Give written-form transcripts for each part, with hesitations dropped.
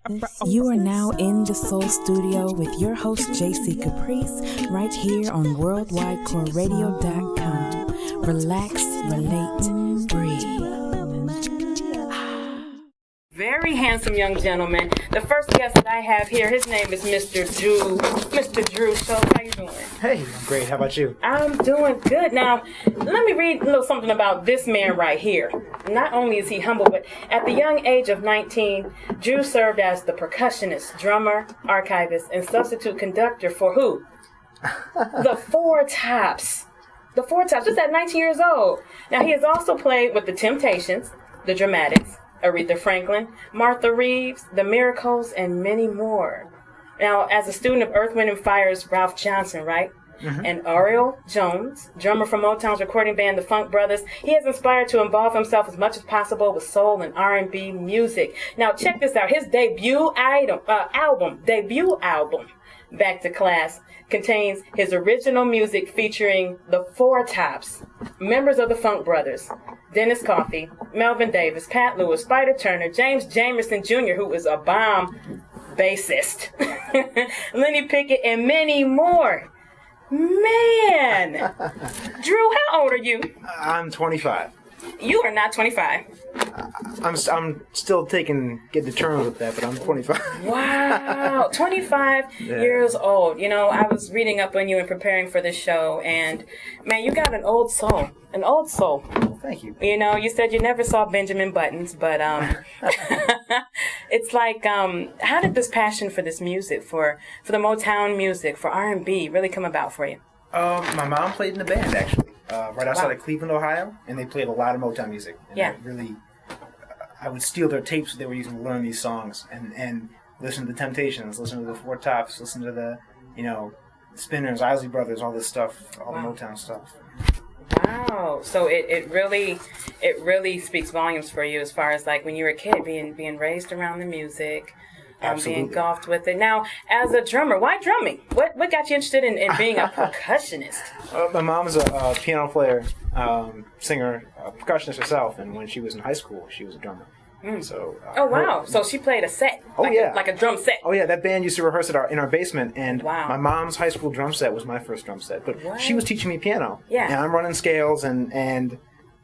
You are now in the Soul Studio with your host, Jaci Caprice, right here on worldwidecoreradio.com. Relax, relate, breathe. Very handsome young gentleman. The first guest that I have here, his name is Mr. Drew. Mr. Drew Schultz, how you doing? Hey, I'm great. How about you? I'm doing good. Now, let me read a little something about this man right here. Not only is he humble, but at the young age of 19, Drew served as the percussionist, drummer, archivist, and substitute conductor for who? The Four Tops. The Four Tops, just at 19 years old. Now, he has also played with the Temptations, the Dramatics, Aretha Franklin, Martha Reeves, The Miracles, and many more. Now, as a student of Earth, Wind & Fire's Ralph Johnson, right? Mm-hmm. And Oriole Jones, drummer from Motown's recording band, The Funk Brothers, he has inspired to involve himself as much as possible with soul and R&B music. Now, check this out. His debut album, Back to Class, contains his original music featuring the Four Tops, members of the Funk Brothers, Dennis Coffey, Melvin Davis, Pat Lewis, Spider Turner, James Jamerson Jr., who is a bomb bassist, Lenny Pickett, and many more. Man! Drew, how old are you? I'm 25. You are not 25. I'm still getting to terms with that, but I'm 25. Wow, 25 years old. You know, I was reading up on you and preparing for this show, and man, you got an old soul. An old soul. Thank you. You know, you said you never saw Benjamin Buttons, but it's like, how did this passion for this music, for the Motown music, for R&B, really come about for you? My mom played in the band, actually, right outside of Cleveland, Ohio, and they played a lot of Motown music. And I would steal their tapes that they were using to learn these songs, and listen to the Temptations, listen to the Four Tops, listen to the, Spinners, Isley Brothers, all this stuff, all the Motown stuff. Wow. So it really speaks volumes for you as far as like when you were a kid being raised around the music, being engulfed with it. Now, as a drummer, why drumming? What got you interested in being a percussionist? My mom's a piano player, singer, percussionist herself, and when she was in high school, she was a drummer. So, wow! So she played a set, like a drum set. Oh yeah, that band used to rehearse in our basement, and my mom's high school drum set was my first drum set. But she was teaching me piano, and I'm running scales, and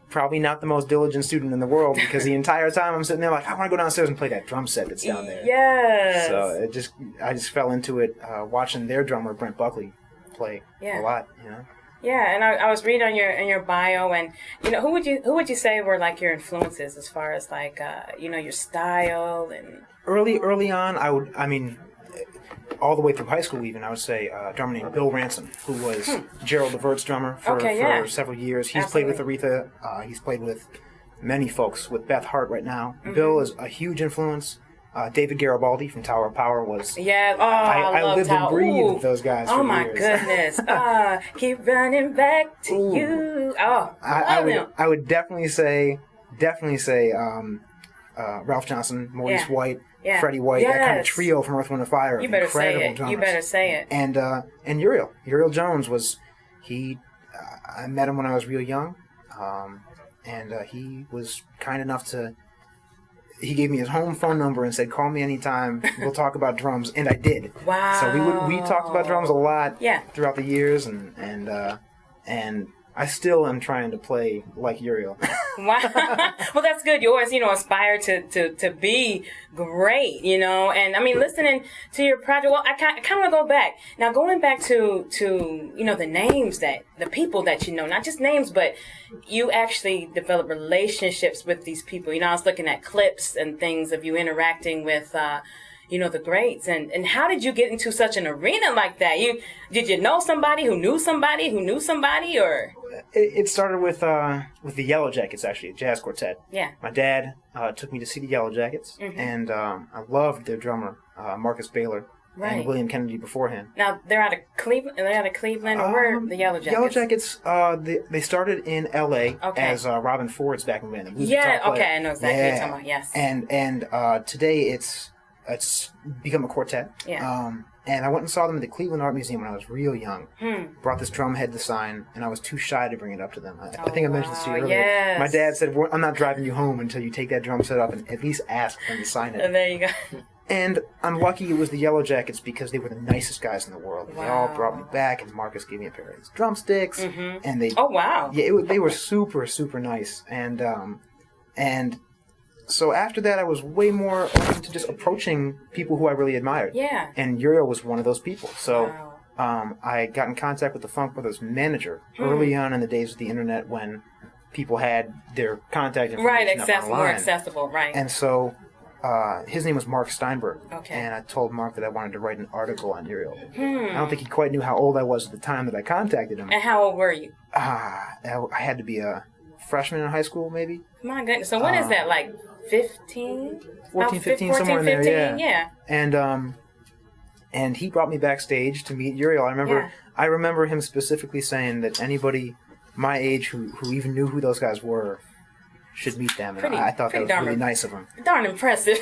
probably not the most diligent student in the world because the entire time I'm sitting there like I want to go downstairs and play that drum set that's down there. Yes. So I just fell into it watching their drummer Brent Buckley play a lot, Yeah, and I was reading on your bio, and who would you say were like your influences as far as like your style and early on all the way through high school even I would say a drummer named Bill Ransom, who was Gerald Levert's drummer for several years. He's played with Aretha. He's played with many folks, with Beth Hart right now. Mm-hmm. Bill is a huge influence. David Garibaldi from Tower of Power was... Yeah, I love lived and breathed with those guys for years. Oh, my goodness. Keep running back to you. Oh, I would definitely say Ralph Johnson, Maurice White, Freddie White, that kind of trio from Earth, Wind & Fire. You better say it. Drummers. You better say it. And Uriel Jones was... I met him when I was real young, and he was kind enough to... He gave me his home phone number and said, "Call me anytime. We'll talk about drums," and I did. Wow! So we talked about drums a lot throughout the years, and I still am trying to play like Uriel. Wow! Well, that's good. You always aspire to be great, And I mean, listening to your project. Well, I kind of want to go back now. Going back to the names the people that not just names, but you actually develop relationships with these people. I was looking at clips and things of you interacting with, the greats. And how did you get into such an arena like that? Did you know somebody who knew somebody who knew somebody, or? It started with the Yellow Jackets, actually, a jazz quartet. Yeah. My dad took me to see the Yellow Jackets, and I loved their drummer, Marcus Baylor. Right. And William Kennedy beforehand. Now they're out of Cleveland. Or where the Yellow Jackets? Yellow Jackets. They started in L.A. as Robin Ford's backing band. Yeah. Okay, I know exactly what you're talking about. Yes. And today it's become a quartet. Yeah. And I went and saw them at the Cleveland Art Museum when I was real young. Brought this drum head to sign, and I was too shy to bring it up to them. I think I mentioned this to you earlier. Yes. My dad said, "I'm not driving you home until you take that drum set up and at least ask them to sign it." There you go. And I'm lucky it was the Yellow Jackets because they were the nicest guys in the world. Wow. They all brought me back, and Marcus gave me a pair of his drumsticks. Mm-hmm. And they, oh wow, yeah, they were super, super nice. And so after that, I was way more open to just approaching people who I really admired. Yeah. And Uriel was one of those people. So wow. I got in contact with the Funk Brothers manager early on in the days of the internet when people had their contact information up online. More accessible, right. And so his name was Mark Steinberg. Okay. And I told Mark that I wanted to write an article on Uriel. I don't think he quite knew how old I was at the time that I contacted him. And how old were you? I had to be a freshman in high school, maybe. My goodness. So what is that, like 15? 14, 15, somewhere in there, yeah. And he brought me backstage to meet Uriel. I remember him specifically saying that anybody my age who even knew who those guys were should meet them. And I thought that was really nice of him. Darn impressive.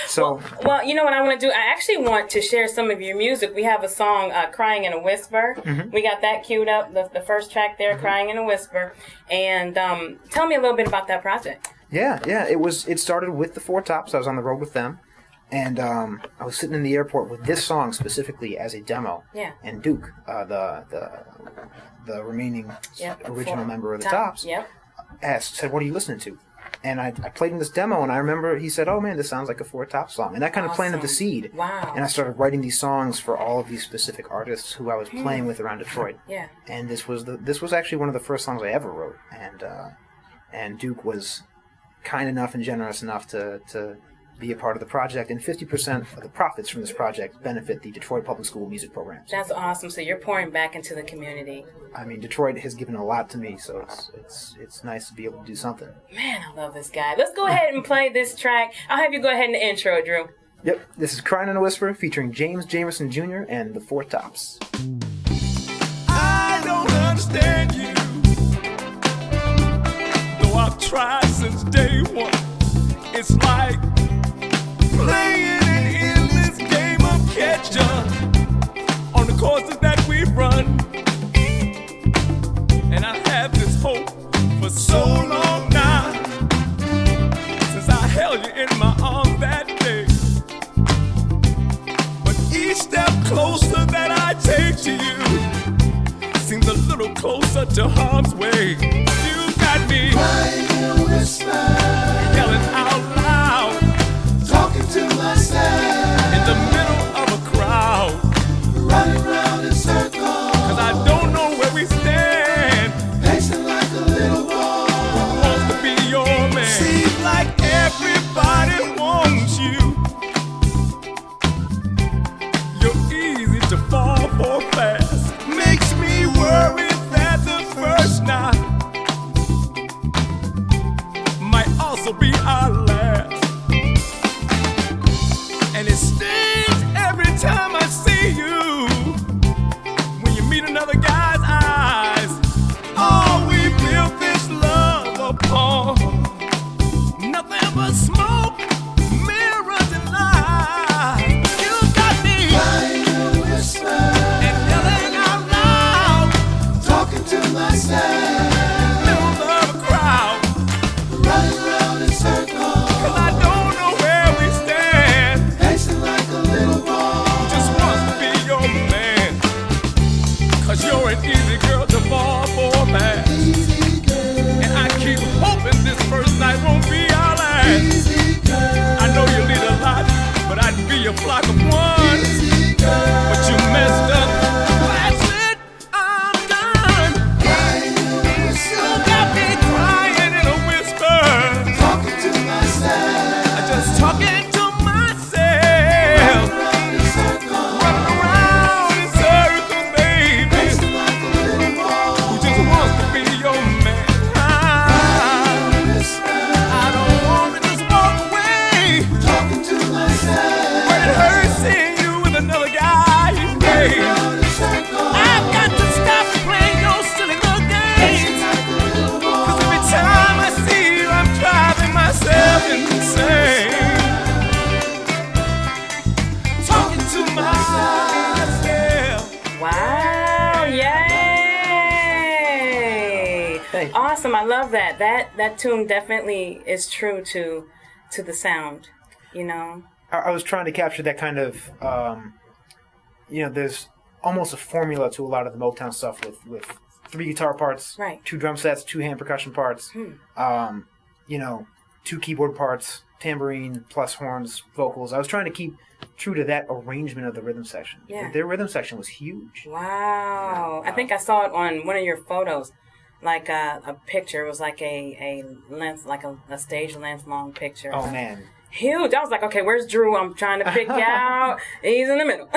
So, well, you know what I want to do? I actually want to share some of your music. We have a song, Crying in a Whisper. Mm-hmm. We got that queued up, the first track there, mm-hmm. Crying in a Whisper. And tell me a little bit about that project. Yeah. It started with the Four Tops. I was on the road with them. And I was sitting in the airport with this song specifically as a demo. Yeah. And Duke, the remaining original member of the Tops, said, "What are you listening to?" And I played him this demo, and I remember he said, "Oh man, this sounds like a Four Tops song," and that kind of planted the seed. Wow! And I started writing these songs for all of these specific artists who I was playing with around Detroit. Yeah. And this was actually one of the first songs I ever wrote, and Duke was kind enough and generous enough to be a part of the project, and 50% of the profits from this project benefit the Detroit Public School music programs. That's awesome. So you're pouring back into the community. I mean, Detroit has given a lot to me, so it's nice to be able to do something. Man, I love this guy. Let's go ahead and play this track. I'll have you go ahead and intro, Drew. Yep, this is Crying in a Whisper featuring James Jamerson Jr. and the Four Tops. I don't understand you, though I've tried since day one. It's like playing an endless game of catch-up on the courses that we run. And I have this hope for so long now, since I held you in my arms that day. But each step closer that I take to you seems a little closer to harm's way. You got me crying in a whisper, yelling out loud, talking to myself in the middle of a crowd, running round in circles, 'cause I don't know where we stand, pacing like a little boy who wants to be your man. Seems like everybody wants you. You're easy to fall for fast. Makes me worry that the first night might also be our last. And it stings every time I see you. When you meet another guy's eyes, all we built this love upon, nothing but smoke, mirrors and lies. You got me crying in a whisper and yelling out loud, talking to myself, middle of a crowd, running around in circles, 'cause I don't know where we stand, pacing like a little boy who just wants to be your man. 'Cause you're an easy girl to fall for, man. Easy girl. And I keep hoping this first night won't be our last. Easy girl. I know you need a lot, but I'd be a flock of one. Easy girl. But you messed up. That's it, I'm done. Crying in a whisper. You got me crying in a whisper, talking to myself, just talking to myself, running around in circles, baby, pacing like a little boy who just wants to be your man. I don't want to just walk away, talking to myself, but it hurts seeing you with another guy, baby. I've got to stop playing your silly little games, 'cause every time I see you, I'm driving myself insane. Talking to myself. Wow! Yay! Thank you. Awesome! I love that. That tune definitely is true to the sound. You know. I was trying to capture that kind of, there's almost a formula to a lot of the Motown stuff with 3 guitar parts, right. 2 drum sets, 2 hand percussion parts, 2 keyboard parts, tambourine plus horns, vocals. I was trying to keep true to that arrangement of the rhythm section. Yeah. Their rhythm section was huge. Wow. I think I saw it on one of your photos, like a picture. It was like a length, like a stage length long picture. Oh, man. Huge. I was like, okay, where's Drew? I'm trying to pick you out. He's in the middle.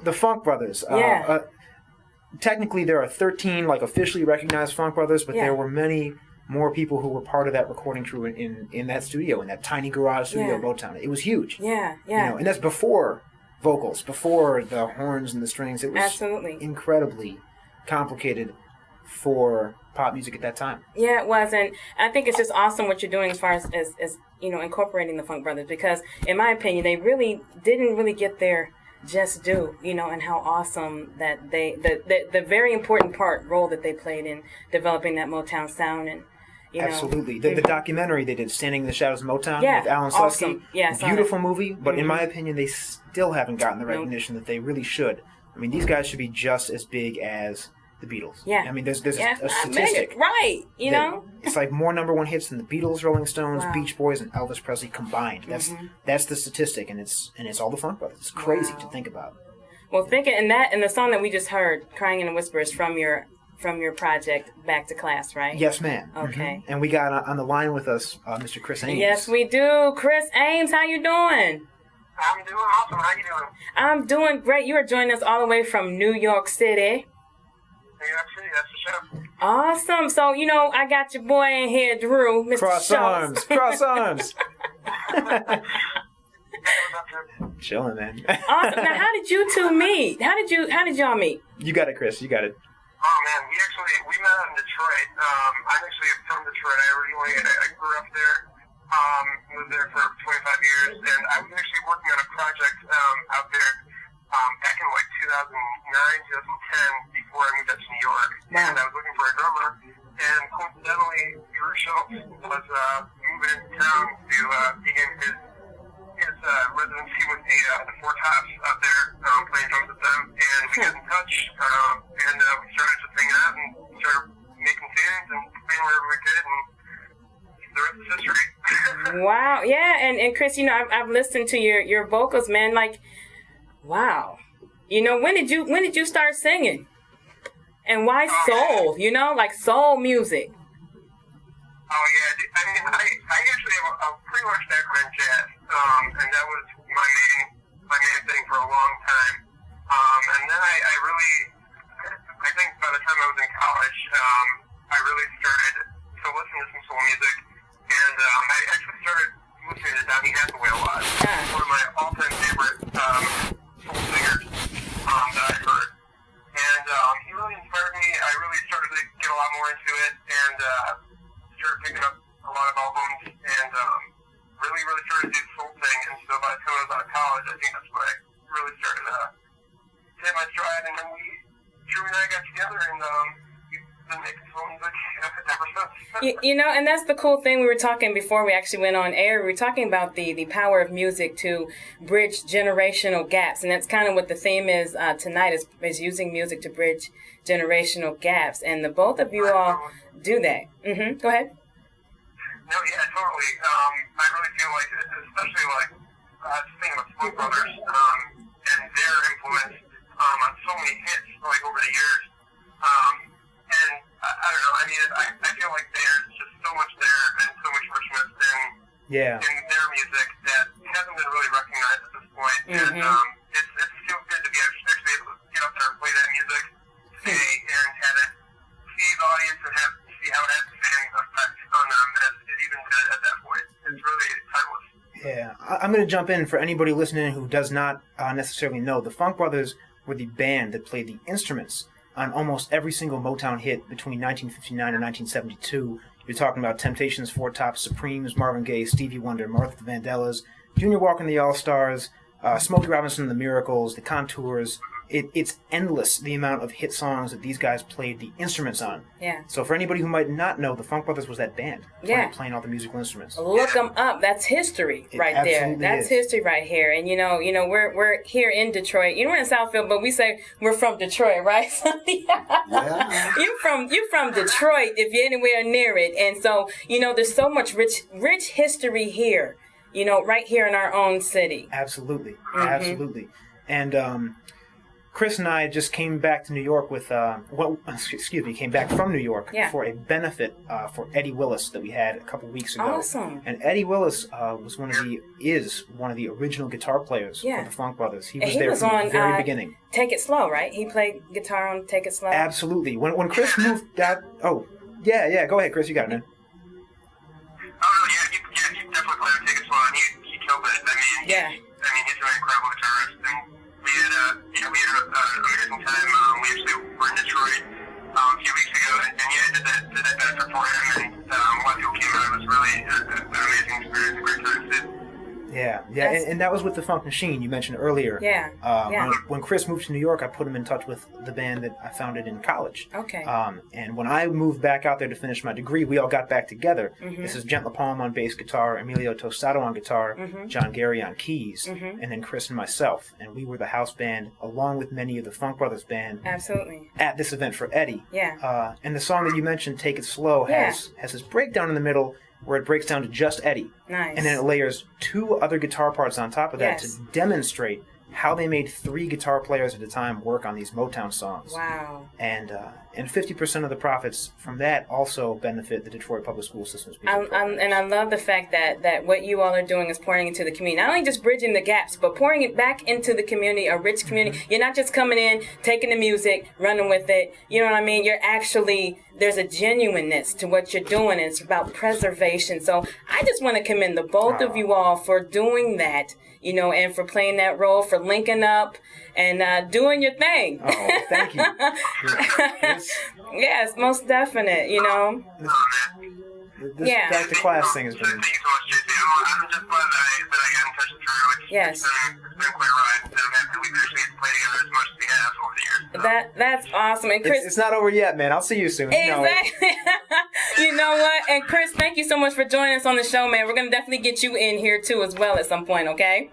the Funk Brothers. Yeah. Technically, there are 13 officially recognized Funk Brothers, but there were many more people who were part of that recording crew in that studio, in that tiny garage studio, Motown. It was huge. Yeah. And that's before vocals, before the horns and the strings. It was absolutely incredibly complicated for pop music at that time. Yeah, it was, and I think it's just awesome what you're doing as far as incorporating the Funk Brothers, because in my opinion, they really didn't get their just due, and how awesome that the very important role that they played in developing that Motown sound. And absolutely. The documentary they did, Standing in the Shadows of Motown, with Alan Susky. Awesome. Yeah, beautiful movie, but in my opinion, they still haven't gotten the recognition that they really should. I mean, these guys should be just as big as the Beatles. Yeah. I mean, there's a statistic. Right, It's like more #1 hits than the Beatles, Rolling Stones, Beach Boys, and Elvis Presley combined. That's the statistic, and it's all the Funk Brothers. It's crazy to think about. Well, thinking and the song that we just heard, "Crying in a Whisper," is from your project Back to Class, right? Yes, ma'am. Okay. And we got on the line with us Mr. Chris Ames. Yes, we do. Chris Ames, how you doing? I'm doing awesome. How you doing? I'm doing great. You are joining us all the way from New York City. New York City, that's the show. Awesome. So, I got your boy in here, Drew, Mr. Cross Schultz. Cross arms. Chilling, man. Awesome. Now, how did you two meet? How did y'all meet? You got it, Chris. You got it. Oh man, we met out in Detroit. I'm actually from Detroit. I grew up there. Lived there for 25 years, and I was actually working on a project out there back in 2009, 2010, before I moved up to New York. And I was looking for a drummer, and coincidentally, Drew Schultz was moving into town to begin his residency with the Four Tops out there, playing drums with them, and we got in touch, and we started just hanging out and started making tunes and playing wherever we could, and the rest is history. Wow, yeah, and Chris, I've listened to your vocals, man. Like, wow, when did you start singing, and why soul? Like soul music. Oh yeah, I mean, I actually have a pretty large background in jazz, and that was my main thing for a long time. And then I think by the time I was in college, I really started to listen to some soul music, and I actually started listening to Donny Hathaway a lot. One of my all-time favorite soul singers that I heard. And he really inspired me. I really started to get a lot more into it, and started picking up a lot of albums, and really started to do the soul thing. And so by the time I was out of college, I think that's when I really started to hit my stride. And then Drew and I got together, and we've been making soul music ever since. And that's the cool thing. We were talking before we actually went on air. We were talking about the power of music to bridge generational gaps, and that's kind of what the theme is tonight. Is using music to bridge generational gaps, and the both of you all do that. Go ahead. No, yeah, totally. I really feel like, especially thinking about Funk Brothers and their influence on so many hits over the years. And I don't know. I mean, I feel like there's just so much there and so much richness in their music that hasn't been really recognized at this point. And it feels good to be actually able to get up there and play that music today and have it see the audience and see how it has the same effect on them as it even did at that point. It's really timeless. Yeah, I'm going to jump in for anybody listening who does not necessarily know. The Funk Brothers were the band that played the instruments on almost every single Motown hit between 1959 and 1972. You're talking about Temptations, Four Tops, Supremes, Marvin Gaye, Stevie Wonder, Martha Vandellas, Junior Walker and the All-Stars, Smokey Robinson and the Miracles, the Contours. it's endless the amount of hit songs that these guys played the instruments on. Yeah. So for anybody who might not know, the Funk Brothers was that band playing all the musical instruments. Look them up. That's history right there. That's history right here. And you know, we're here in Detroit. You know, we're in Southfield, but we say we're from Detroit, right? Yeah. You from Detroit if you're anywhere near it. And so, you know, there's so much rich history here. You know, right here in our own city. Absolutely, absolutely. And Chris and I just came back to New York with, came back from New York for a benefit for Eddie Willis that we had a couple weeks ago. Awesome. And Eddie Willis is one of the original guitar players for the Funk Brothers. He was there from the very beginning. Take It Slow, right? He played guitar on Take It Slow. Absolutely. When Chris moved out, go ahead, Chris, you got it, man. Oh, he definitely played on Take It Slow, and he killed it. I mean, he's an incredible guitarist, and we had an amazing time. We actually were in Detroit a few weeks ago, and did that benefit for him, and a lot of people came out. It was really an amazing experience, a great time too. Yeah, and that was with the Funk Machine you mentioned earlier. When Chris moved to New York, I put him in touch with the band that I founded in college. Okay. And when I moved back out there to finish my degree, we all got back together. This is Gent LaPalm on bass guitar, Emilio Tostado on guitar, John Gary on keys, and then Chris and myself. And we were the house band, along with many of the Funk Brothers band. Absolutely. At this event for Eddie. Yeah. And the song that you mentioned, Take It Slow, has this breakdown in the middle where it breaks down to just Eddie. Nice. And then it layers 2 other guitar parts on top of that to demonstrate how they made 3 guitar players at a time work on these Motown songs. Wow. And 50% of the profits from that also benefit the Detroit Public School System's music program. And I love the fact that what you all are doing is pouring into the community. Not only just bridging the gaps, but pouring it back into the community, a rich community. You're not just coming in, taking the music, running with it. You know what I mean? You're actually, there's a genuineness to what you're doing, and it's about preservation. So I just want to commend the both of you all for doing that, you know, and for playing that role, for linking up and doing your thing. Oh, thank you. Yes, most definite, you know. This back to class thing has been... Thank you so much, Jaci. I'm just glad that I got in touch with Drew. Yes. It's been quite a ride, and I'm happy we've actually get to play together as much as we have over the years. So. That's awesome. And Chris, it's not over yet, man. I'll see you soon. Exactly. You know what? And Chris, thank you so much for joining us on the show, man. We're going to definitely get you in here, too, as well at some point, okay?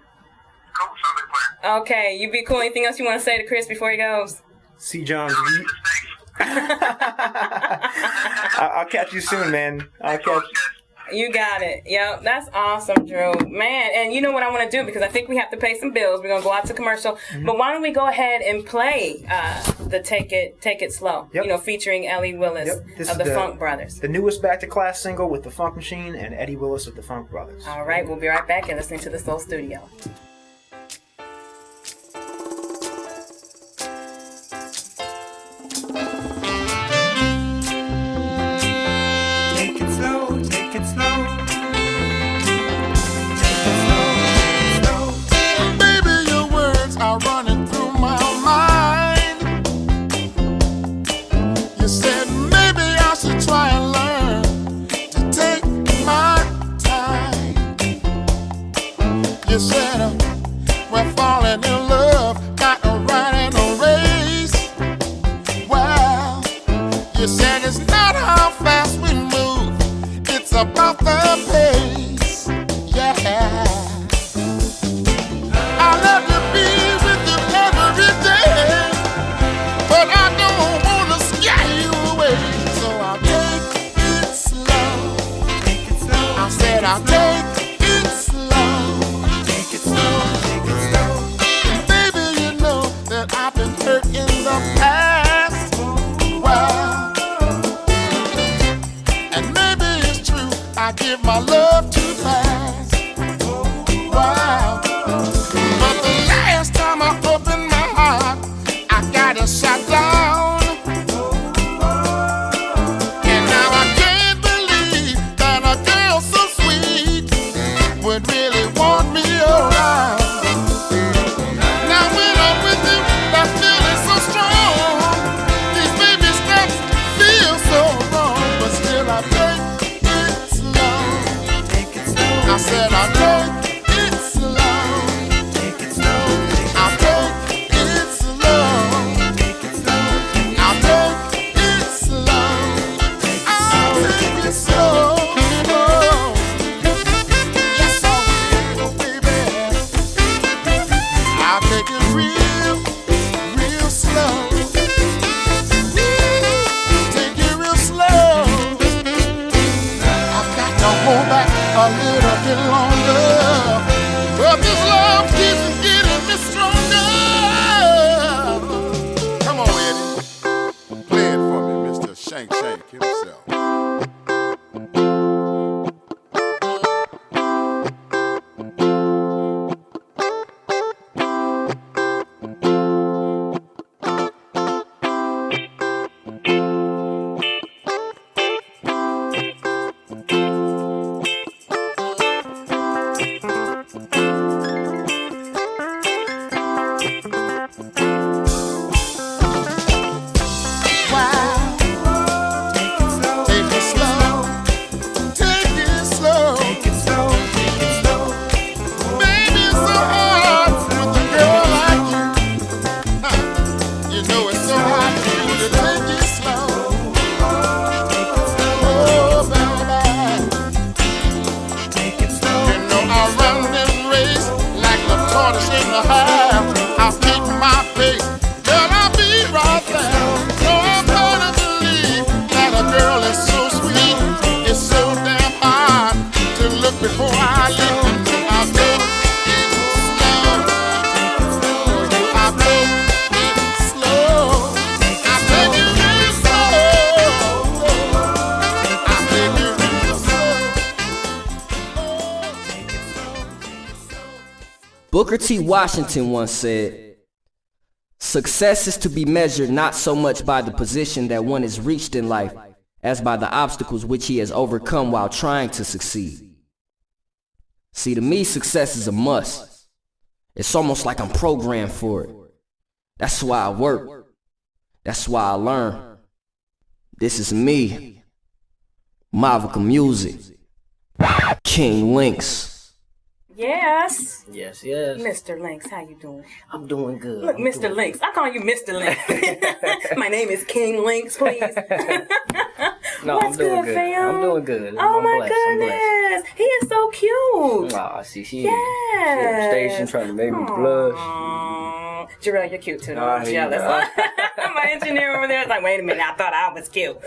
Cool. Sounds like a plan. Okay. You be cool. Anything else you want to say to Chris before he goes? C. Jones, I'll catch you soon, man. You got it. Yep, that's awesome, Drew. Man, and you know what I want to do, because I think we have to pay some bills. We're going to go out to commercial. But why don't we go ahead and play the Take It Slow, you know, featuring Eddie Willis of the Funk Brothers. The newest Back to Class single with the Funk Machine and Eddie Willis of the Funk Brothers. All right, we'll be right back and listening to the Soul Studio. You said we're falling in love, got a ride and a race. Well, you said it's not how fast we move, it's about the pace. Yeah, I love to be with you every day, but I don't wanna scare you away. So I'll take it slow. I said I'll take it slow. Booker T. Washington once said, "Success is to be measured not so much by the position that one has reached in life as by the obstacles which he has overcome while trying to succeed." See, to me, success is a must. It's almost like I'm programmed for it. That's why I work. That's why I learn. This is me. Mavica Music. King LYNXX. Yes. Yes, yes. Mr. LYNXX, how you doing? I'm doing good. Look, Mr. LYNXX. I call you Mr. LYNXX. My name is King LYNXX, please. No, What's I'm doing good, good. fam? I'm doing good. Oh I'm my blessed. goodness. He is so cute. Aw, see, she Yes. station trying to make me blush. Aww. Jarrell, you're cute too. Oh, I'm jealous. My engineer over there is like, wait a minute, I thought I was cute.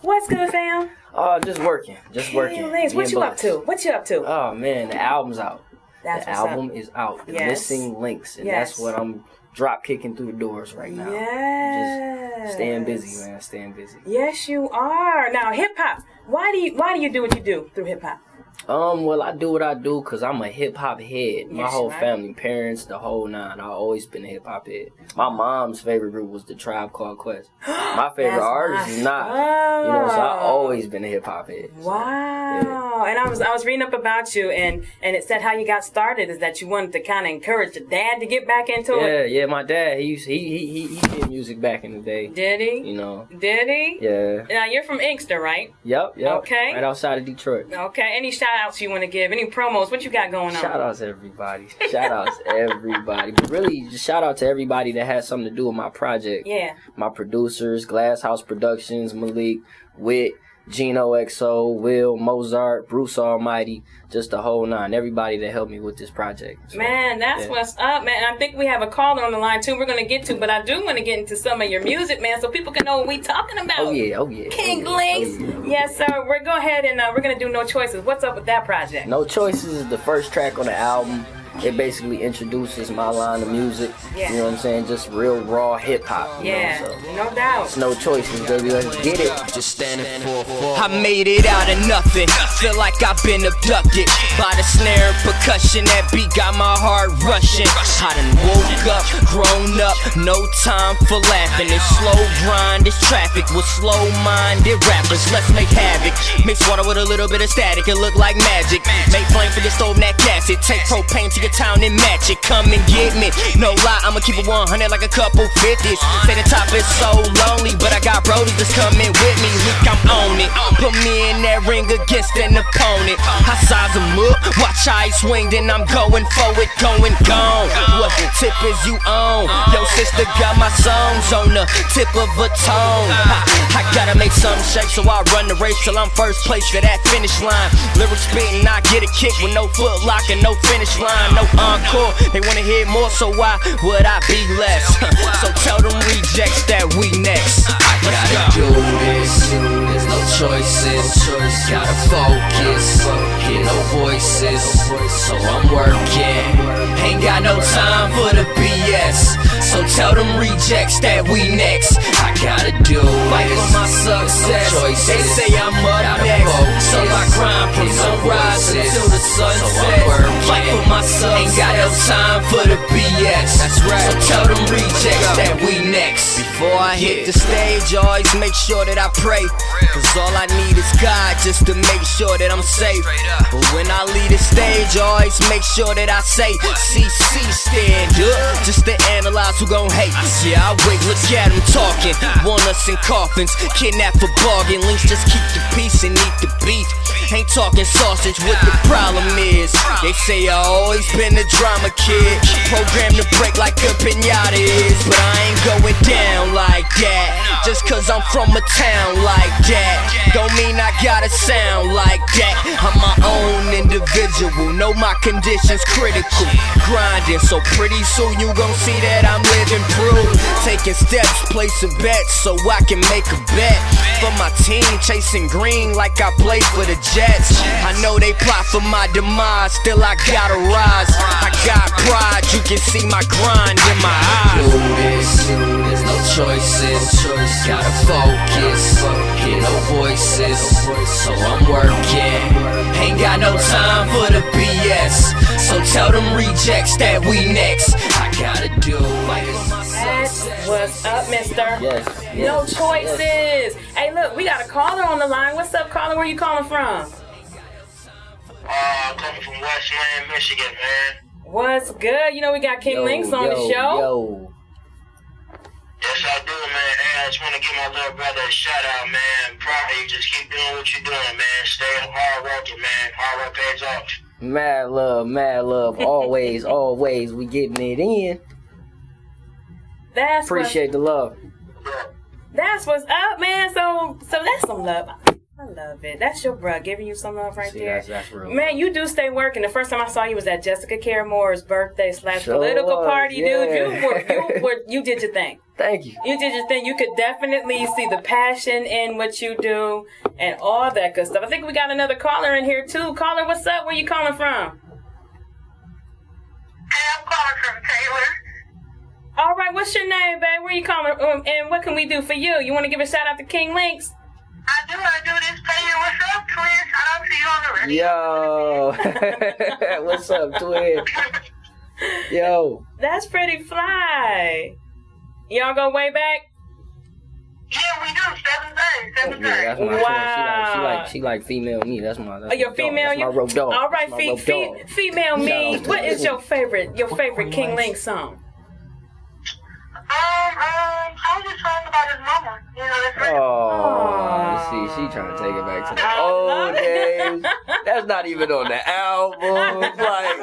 What's good, fam? Oh, just working. Just working. LYNXX, what you up to? What you up to? Oh, man, the album's out. That's the what's album up. is out. The Yes. Missing Links. And Yes. that's what I'm drop kicking through the doors right now. Yes. Just staying busy, man. Staying busy. Yes, you are. Now, hip hop. Why do you do what you do through hip hop? Well, I do what I do because I'm a hip hop head. My Yes, whole right. family, parents, the whole nine. I've always been a hip hop head. My mom's favorite group was the Tribe Called Quest. My favorite That's artist my is not. You know, so stuff. I've always been a hip hop head. So, Wow. And I was reading up about you, and it said how you got started is that you wanted to kind of encourage your dad to get back into it. Yeah. My dad, he did music back in the day. Did he? You know. Did he? Yeah. Now, you're from Inkster, right? Yep. Okay. Right outside of Detroit. Okay. Any shout outs you want to give? Any promos? What you got going on? Shout outs to everybody. Shout outs to everybody. But really, just shout out to everybody that has something to do with my project. Yeah. My producers, Glass House Productions, Malik, Wit, Gino XO, Will, Mozart, Bruce Almighty, just the whole nine. Everybody that helped me with this project. So, Man, that's what's up, man. I think we have a caller on the line too. We're gonna get to, but I do want to get into some of your music, man, so people can know what we talking about. Oh yeah. King Oh, yeah. LYNXX. Yes, sir. We're go ahead and we're gonna do No Choices. What's up with that project? No Choices is the first track on the album. It basically introduces my line of music. Yeah. You know what I'm saying? Just real raw hip hop. Yeah, So. no doubt. It's No Choices, baby. Let's get it. Just standing for a fall. I made it out of nothing. Feel like I've been abducted by the snare and percussion. That beat got my heart rushing. I done woke up, grown up, no time for laughing. It's slow grind, it's traffic with slow-minded rappers. Let's make havoc. Mix water with a little bit of static. It look like magic. Make flame for your stove, that acid. Take propane to your town and match it. Come and get me. No lie, I'ma keep it 100 like a couple 50s. Say the top is so lonely, but I got brodies that's coming with me. Look, I'm on it. Put me in that ring against an opponent. I size them up, watch how he swing, then I'm going for it, going gone. What tip is you on? Yo, sister got my songs on the tip of a tongue. I gotta make some shake, so I run the race till I'm first place to that finish line. Lyrics spitting, I get a kick with no foot lock and no finish line. No encore, they wanna hear more, so why would I be less? So tell them rejects that we next. I gotta do this, there's no choices. Gotta focus, no voices. So I'm working, ain't got no time for the BS. So tell them rejects that we next. I gotta do fight for my success. They say I'm up next, so I grind from sunrise until the sunset. Fight for my success. Ain't got no time for the BS. That's right. So tell them rejects that we next. Before I hit the stage, always make sure that I pray. Cause all I need is God just to make sure that I'm safe. But when I leave the stage, always make sure that I say CC stand up, just to analyze who gon' hate. Yeah, I wait, look at them talking. Want us in coffins, kidnap for bargain. Links just keep the peace and eat the beef. Ain't talking sausage, what the problem is. They say I always been a drama kid, programmed to break like a pinata is. But I ain't going down like that, just cause I'm from a town like that. Don't mean I gotta sound like that. I'm my own individual, know my condition's critical. Grinding, so pretty soon you gon' see that I'm living proof. Taking steps, placing bets, so I can make a bet. For my team, chasing green like I play for the Jets. I know they plot for my demise, still I gotta rise. I got pride, you can see my grind in my eyes. Do this, there's no choices, gotta focus, hear no voices, so I'm working. Ain't got no time for the BS, so tell them rejects that we next. I gotta do That's what's up, mister. Yes. No choices. Hey, look, we got a caller on the line. What's up, caller? Where you calling from? Coming from Westland, Michigan, man. What's good? You know we got King LYNXX on the show. Yo. Yes, I do, man. Hey, I just want to give my little brother a shout out, man. Proud of you. Just keep doing what you're doing, man. Stay hard working, man. Hard work pays off. Mad love. Always, always. We getting it in. Appreciate the love. That's what's up, man. So that's some love. I love it. That's your bruh giving you some love right there. That's real. Man, you do stay working. The first time I saw you was at Jessica Care Moore's birthday / political party, dude. You did your thing. Thank you. You did your thing. You could definitely see the passion in what you do and all that good stuff. I think we got another caller in here too. Caller, what's up? Where you calling from? Hey, I'm calling from Taylor. All right, what's your name, babe? Where you calling? And what can we do for you? You want to give a shout out to King LYNXX? I do. This Taylor. What's up, twin? Shout out to you on the radio. Yo. What's up, twin? Yo. That's pretty fly. Y'all go way back? Yeah, we do. 7 days. Yeah, that's my wow. She like female me. That's my. That's your female. That's my road dog. All right, female me. No. What is your favorite King LYNXX song? I was just talking about his mama. You know, that's right. Oh, see, she trying to take it back to the old days. That's not even on the album. Like,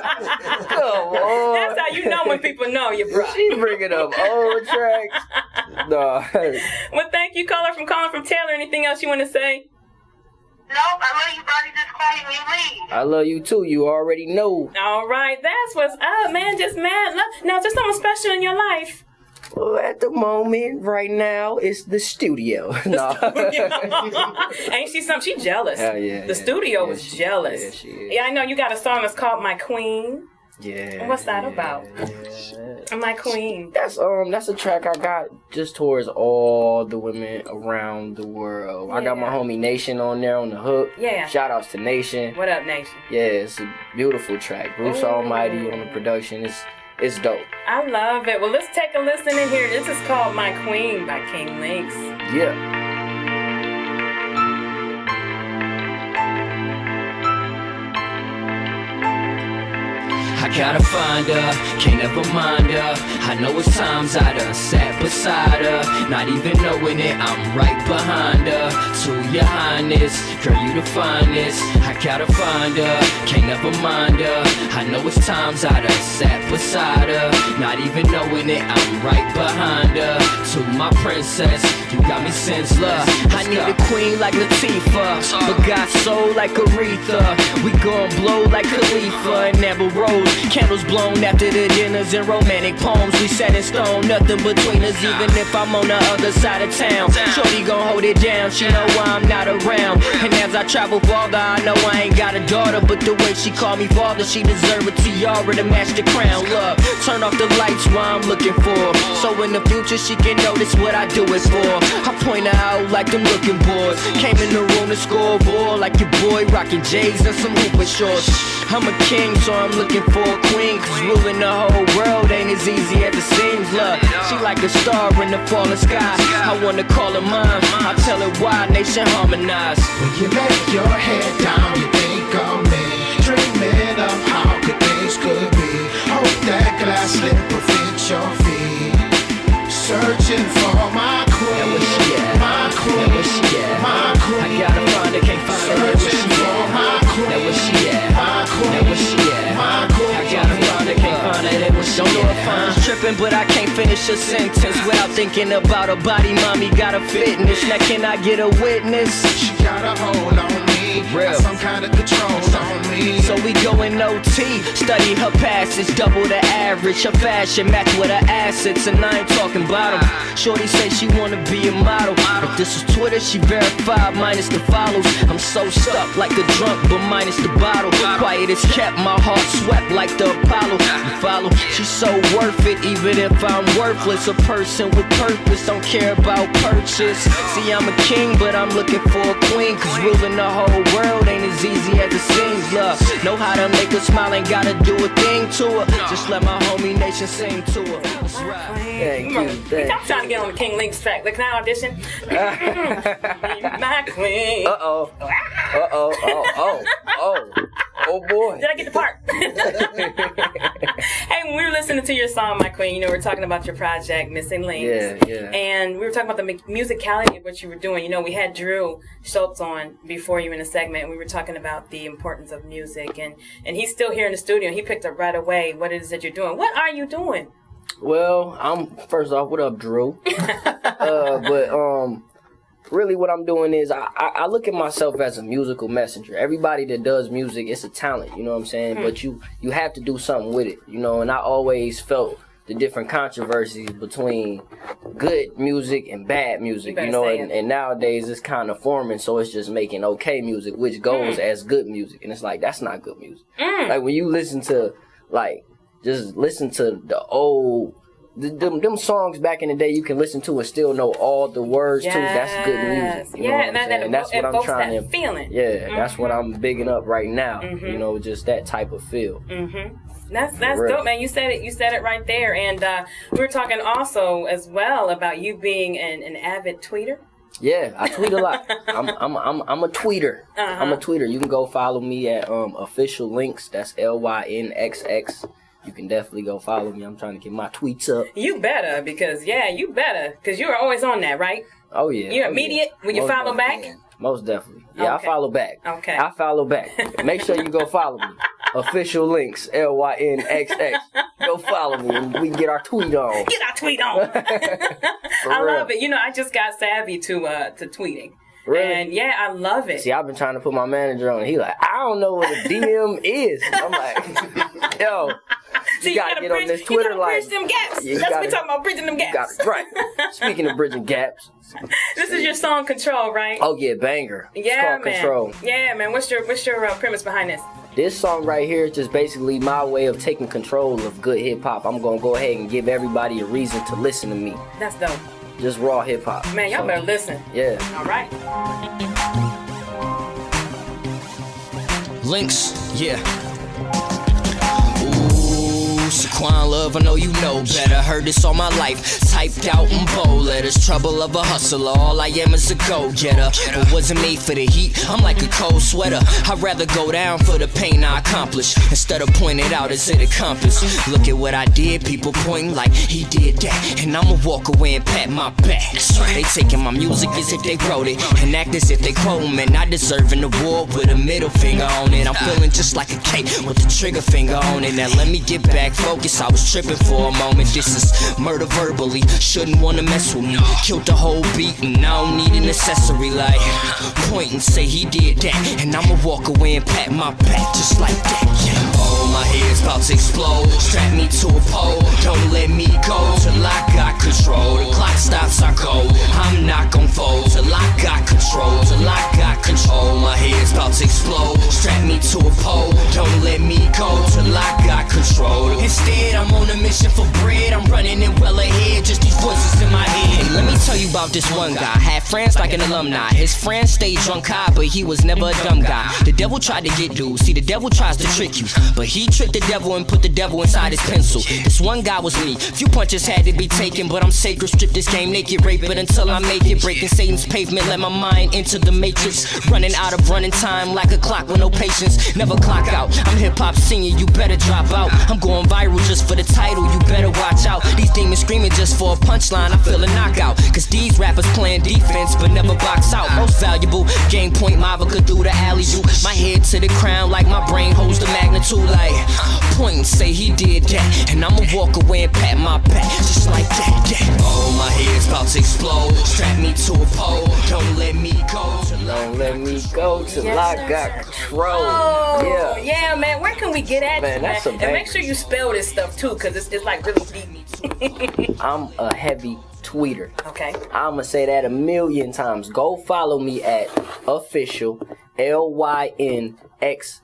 come on. That's how you know when people know you, bro. She's bringing up old tracks. No. Well, thank you, caller, from calling from Taylor. Anything else you want to say? Nope, I love you, buddy. Just call you when you leave. I love you too. You already know. All right, that's what's up, man. Just mad love. Now, just something special in your life. Well, at the moment, right now, it's the studio. No. Ain't she something? She jealous. Hell yeah. The studio was jealous. Yeah, she is. Yeah, I know you got a song that's called My Queen. Yeah. What's that about? My Queen. That's a track I got just towards all the women around the world. I got my homie Nation on there on the hook. Yeah. Shout outs to Nation. What up, Nation? Yeah, it's a beautiful track. Bruce Almighty on the production. It's dope. I love it. Well, let's take a listen in here. This is called My Queen by King LYNXX. Yeah. I gotta find her, can't ever mind her. I know it's times I done sat beside her, not even knowing it, I'm right behind her. To your highness, girl, you the finest. I gotta find her, can't ever mind her. I know it's times I done sat beside her, not even knowing it, I'm right behind her. To my princess, you got me senseless. I need a queen like Latifah, but got soul like Aretha. We gon' blow like Khalifa and Amber Rose. Candles blown after the dinners and romantic poems. We set in stone, nothing between us, even if I'm on the other side of town. Shorty gon' hold it down, she know why I'm not around. And as I travel farther, I know I ain't got a daughter, but the way she call me father, she deserve a tiara to match the crown. Look, turn off the lights while I'm looking for, so in the future she can notice what I do it for. I point her out like them looking boys. Came in the room to score a ball like your boy, rocking J's and some hooping shorts. I'm a king, so I'm looking for a queen, cause ruling the whole world ain't as easy as it seems. Look, she like a star in the falling sky. I wanna call her mine, I tell her why, nation harmonize. When you lay your head down, you think of me, dreaming of how good things could be. Hope that glass slipper fits your feet. Searching for my queen, my queen, my queen. I gotta find her, can't find her. Searching for my queen, That was she at. my queen, That was she at. my queen. I gotta find her, can't find her. That was she at. Don't know if I'm tripping, but I can't finish a sentence without thinking about her body. Mommy got a fitness. Now can I get a witness? She got a hold on me, Real. got some kind of control on me. queen. So we going OT, study her past, it's double the average. Her fashion match with her assets, and I ain't talking about them. Shorty say she wanna be a model. If this was Twitter, she verified minus the follows. I'm so stuck like a drunk, but minus the bottle. Quiet as kept, my heart swept like the Apollo. You follow? She's so worth it, even if I'm worthless. A person with purpose, don't care about purchase. See, I'm a king, but I'm looking for a queen. Cause ruling the whole world ain't as easy as it seems. Love, know how to make her smile, ain't gotta do a thing to her. Just let my homie nation sing to her. That's right. Thank you. I'm trying to get on the King LYNXX track. Look, can I audition? My queen. Uh-oh. Oh boy. Did I get the part? Hey, when we were listening to your song, My Queen, you know, we were talking about your project, Missing Links. Yeah. And we were talking about the musicality of what you were doing. You know, we had Drew SCHULTZ on before you in a segment, and we were talking about the importance of music. And he's still here in the studio, and he picked up right away what it is that you're doing. What are you doing? Well, first off, what up, Drew? Really what I'm doing is I look at myself as a musical messenger. Everybody that does music, it's a talent, you know what I'm saying? But you have to do something with it, you know, and I always felt the different controversies between good music and bad music, you know, and nowadays it's kind of forming, so it's just making okay music, which goes as good music, and it's like, that's not good music. Like, when you listen to, like, just listen to the old, them songs back in the day you can listen to and still know all the words too. That's good music. You know what I'm saying? That's what I'm trying to feeling. Yeah, that's what I'm bigging up right now. You know, just that type of feel. That's dope, man. You said it right there. And we were talking also as well about you being an avid tweeter. Yeah, I tweet a lot. I'm a tweeter. I'm a tweeter. You can go follow me at official links. That's LYNXX. You can definitely go follow me. I'm trying to get my tweets up. You better, because you're always on that, right? Oh yeah. You're immediate when you follow back? Yeah. Most definitely. Yeah, Okay. I follow back. Okay. I follow back. Make sure you go follow me. Official links, LYNXX. Go follow me and we can get our tweet on. Get our tweet on. I love it. You know, I just got savvy to tweeting. Really? And yeah, I love it. See, I've been trying to put my manager on. He like, I don't know what a DM is. I'm like, yo, you gotta get on this Twitter, you gotta like, bridge them gaps. yeah, That's what we're talking about, bridging them gaps. Right. Speaking of bridging gaps. This is your song Control, right? Oh yeah, banger. Yeah, it's called man. Control. Yeah, man. What's your premise behind this? This song right here is just basically my way of taking control of good hip hop. I'm gonna go ahead and give everybody a reason to listen to me. That's dope. Just raw hip hop. Man, y'all better listen. Yeah. All right. LYNXX, yeah. Saquon Love, I know you know better. Heard this all my life, typed out in bold letters. Trouble of a hustler, all I am is a go-getter. But wasn't made for the heat, I'm like a cold sweater. I'd rather go down for the pain I accomplish, instead of point it out as it a compass. Look at what I did, people pointing like he did that, and I'ma walk away and pat my back. They taking my music as if they wrote it, and act as if they quote them, and I deserve an award with a middle finger on it. I'm feeling just like a cake with the trigger finger on it. Now let me get back focused, I was tripping for a moment. This is murder verbally, shouldn't wanna mess with me. Killed the whole beat and I don't need an accessory. Like, point and say he did that, and I'ma walk away and pat my back just like that. Oh, my head's about to explode. Strap me to a pole, don't let me go till I got control. The clock stops, I go, I'm not gon' fold till I got control, till I got control. My head's about to explode. Strap me to a pole, don't let me go till I got control. Instead, I'm on a mission for bread. I'm running it well ahead, just these voices in my head. Hey, let me tell you about this one guy. Had friends like an alumni. His friends stayed drunk high, but he was never a dumb guy. The devil tried to get dudes. See, the devil tries to trick you, but he tricked the devil and put the devil inside his pencil. This one guy was me. Few punches had to be taken, but I'm sacred. Strip this game naked, rape it until I make it. Breaking Satan's pavement, let my mind into the matrix. Running out of running time like a clock with no patience. Never clock out. I'm hip hop singing, you better drop out. I'm going viral just for the title, you better watch out. These demons screaming just for a punchline, I feel a knockout. Cause these rap rappers playing defense, but never box out. Most valuable game point, Marvel could do the alley-oop. My head to the crown like my brain holds the magnitude. Like, point and say he did that, and I'ma walk away and pat my back just like that. Oh, my head's about to explode. Strap me to a pole. Don't let me go. Don't let me go till I got control. Oh, yeah, man. Where can we get at Man, you, that's man? a And make sure you spell this stuff too, cause it's like really deep. I'm a heavy tweeter. Okay. I'ma say that 1,000,000 times. Go follow me at official LYNXX.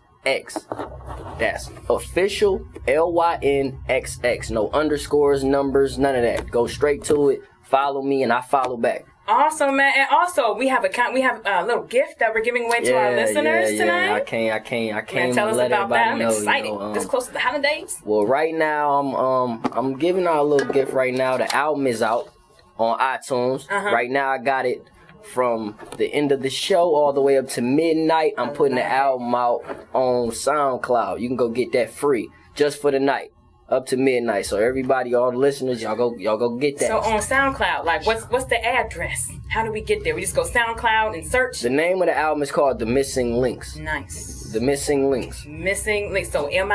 That's official LYNXX. No underscores, numbers, none of that. Go straight to it. Follow me and I follow back. Awesome, man. And also, we have a little gift that we're giving away to our listeners tonight. I can't Man, tell us let about that. I'm know, excited. This close to the holidays. Well, right now I'm giving out a little gift right now. The album is out on iTunes. Right now I got it from the end of the show all the way up to midnight. I'm putting the album out on SoundCloud. You can go get that free just for the night. Up to midnight. So everybody, all the listeners, y'all go get that. So on SoundCloud, like what's the address? How do we get there? We just go SoundCloud and search. The name of the album is called The Missing LYNXX. Nice. The Missing LYNXX. Missing LYNXX. So MISSING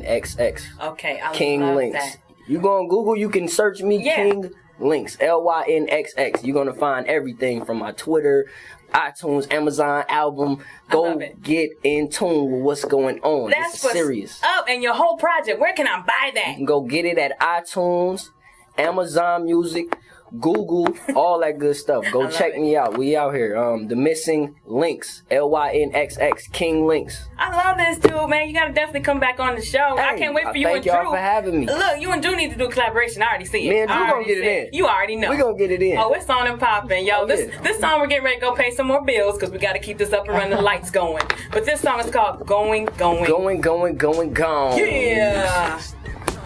LYNXX. Okay, I King love LYNXX. that. You go on Google, you can search me King LYNXX. LYNXX. You're gonna find everything from my Twitter, iTunes, Amazon album. Go get in tune with what's going on. That's what's serious. Up and your whole project. Where can I buy that? You can go get it at iTunes, Amazon Music, Google, all that good stuff. Go check me out. We out here. The Missing LYNXX. LYNXX. King LYNXX. I love this dude, man. You gotta definitely come back on the show. Hey, I can't wait for you and Thank y'all Drew for having me. Look, you and Drew need to do a collaboration. I already see it. Me and Drew I gonna already get it see in. You already know. We gonna get it in. Oh, it's on and popping, yo. This song we're getting ready to go pay some more bills because we got to keep this up and run the lights going. But this song is called Going. Gone. Yeah.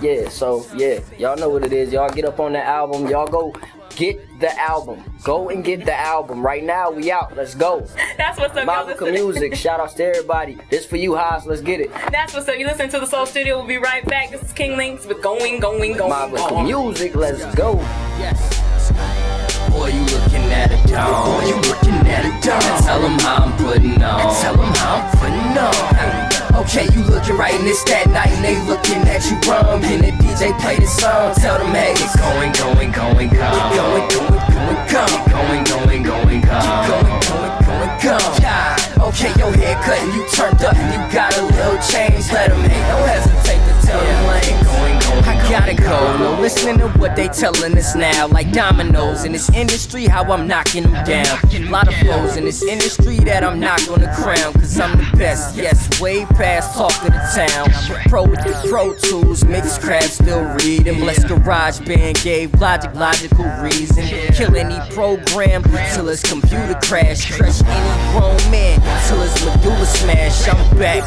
Yeah, so yeah, y'all know what it is. Y'all get up on the album. Y'all go get the album. Go and get the album. Right now, we out. Let's go. That's what's up. Mavica Music. Shout outs to everybody. This for you, Haas. Let's get it. That's what's up. You listen to the Soul Studio. We'll be right back. This is King LYNXX with Going. Mavica Music. Let's go. Yes. Boy, you looking at a dog. You looking at a dog. Tell them how I'm putting on. Okay, you looking right and it's that night and they looking at you wrong. And the DJ play the song. Tell them, hey, it's going, come. Yeah. Okay, your hair cut and you turned up and you got a little change. Let them hate, don't hesitate to tell them lame. I gotta go, no listening to what they telling us now. Like dominoes in this industry, how I'm knocking them down. A lot of flows in this industry that I'm not gonna crown. Cause I'm the best, yes, way past talk of the town. Pro with the Pro Tools, mixed craft, still reading. Blessed Garage Band gave logical reason. Kill any program till his computer crash. Crush any grown man till his medulla smash. I'm back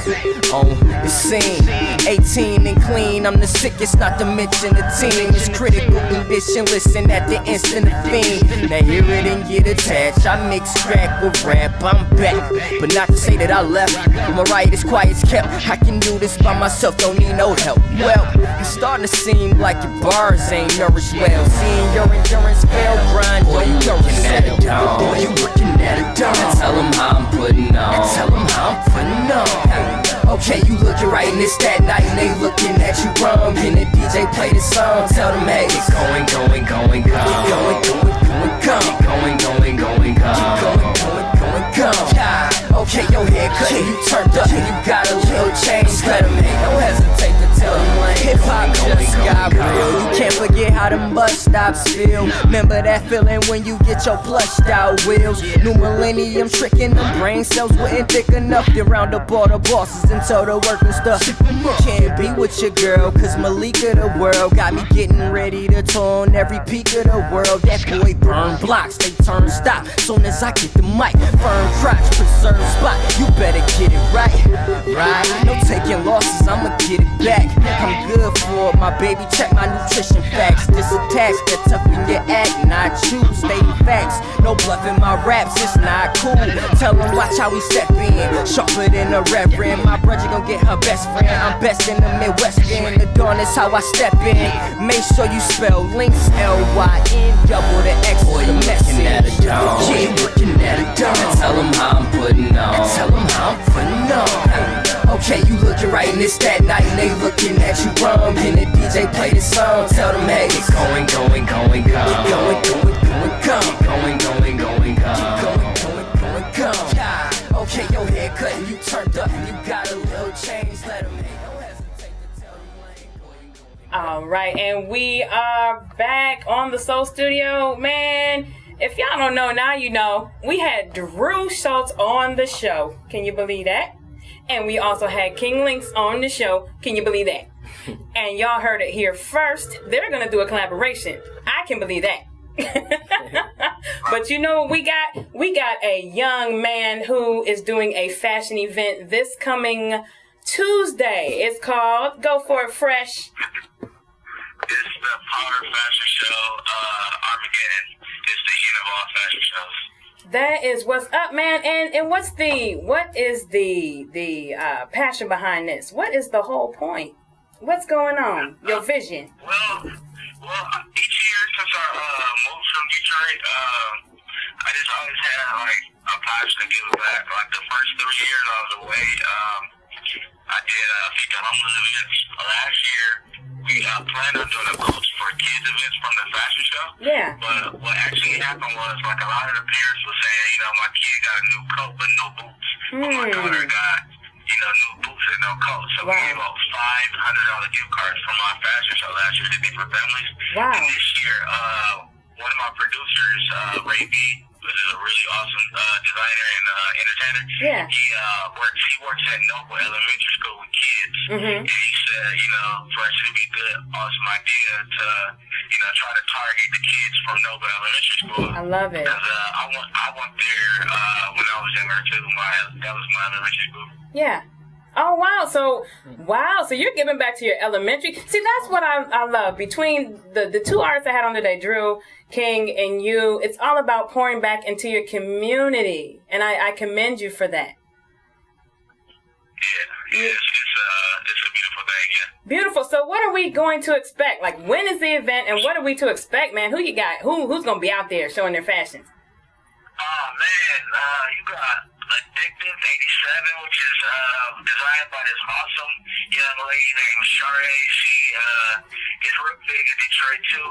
on the scene, 18 and clean. I'm the sickest, not to mention the team. It's critical condition, listen at the instant of fiend. Now hear it and get attached. I mix crack with rap, I'm back. But not to say that I left. My right is quiet as kept. I can do this by myself, don't need no help. Well, it's starting to seem like your bars ain't nourished well. Seeing your endurance fail, grind, boy, you looking at it down. Boy, you looking at it down. Tell them how I'm putting on. Okay, you looking right and it's that night and they looking at you wrong. And the DJ play the song, tell them, hey, it's going, come. Okay, your hair cut and you turned up and you got a little change. Let them hate, don't hesitate to tell them lame. Hip-hop just got real. You can't forget how them bus stops feel. Remember that feeling when you get your plushed out wheels. New millennium tricking them brain cells wasn't thick enough to round up all the bosses and tell the workers stuff. Can't be with your girl cause Malik of the world got me getting ready to turn every peak of the world. That boy burn blocks, they turn stop soon as I get the mic. Firm crotch, preserve spot, you better get it right. No taking losses, I'ma get it back. I'm good for my baby, check my nutrition facts. Disattached, the tougher you act, and I choose stating facts. No bluffing my raps, it's not cool. Tell them watch how we step in, sharper than a reverend. My brother gon' get her best friend. I'm best in the Midwest end. The dawn is how I step in. Make sure you spell LYNXX, LYN, double the X for the message. Yeah, looking at a dome. Tell them how I'm putting on. Tell them how I'm putting on. Okay, you looking right and it's that night and they looking at you wrong. And the DJ play this song, tell them hey, it's going, come. Going, come. Going, come. Yeah. Okay, your hair cut and you turned up and you got a little change. Let them hey, don't hesitate to tell them like. All right, and we are back on the Soul Studio, man. If y'all don't know, now you know. We had Drew Schultz on the show. Can you believe that? And we also had King LYNXX on the show. Can you believe that? And y'all heard it here first. They're going to do a collaboration. I can believe that. But you know what we got? We got a young man who is doing a fashion event this coming Tuesday. It's called Go For It Fresh. It's the Power Fashion Show, Armageddon. It's the end of all fashion shows. That is what's up, man. And what is the passion behind this? What is the whole point? What's going on? Your vision? Well, each year since I moved from Detroit, I just always had like a passion to give back. Like the first 3 years I was away, I did feature homeless events. Last year, we planned on doing a coach for kids events from the fashion show. Yeah. But what actually happened was like a lot of the parents were saying, you know, my kid got a new coat but no boots. But my daughter got, you know, new boots and no coat. So we gave out $500 gift cards from our fashion show last year to different families. Wow. And this year, one of my producers, Ray B, which is a really awesome designer and entertainer. Yeah. He works at Noble Elementary School with kids. And he said, you know, for us to be good, awesome idea to, you know, try to target the kids from Noble Elementary School. I love it. Because I went there when I was younger too. That was my elementary school. Yeah. Oh wow! So you're giving back to your elementary. See, that's what I love. Between the two artists I had on today, Drew, King, and you, it's all about pouring back into your community, and I commend you for that. Yeah, it's a beautiful thing. Yeah. Beautiful. So what are we going to expect? Like, when is the event, and what are we to expect, man? Who you got? Who's gonna be out there showing their fashions? Oh man, you got Addictive 87, which is designed by this awesome young lady named Share. She is real big in Detroit too.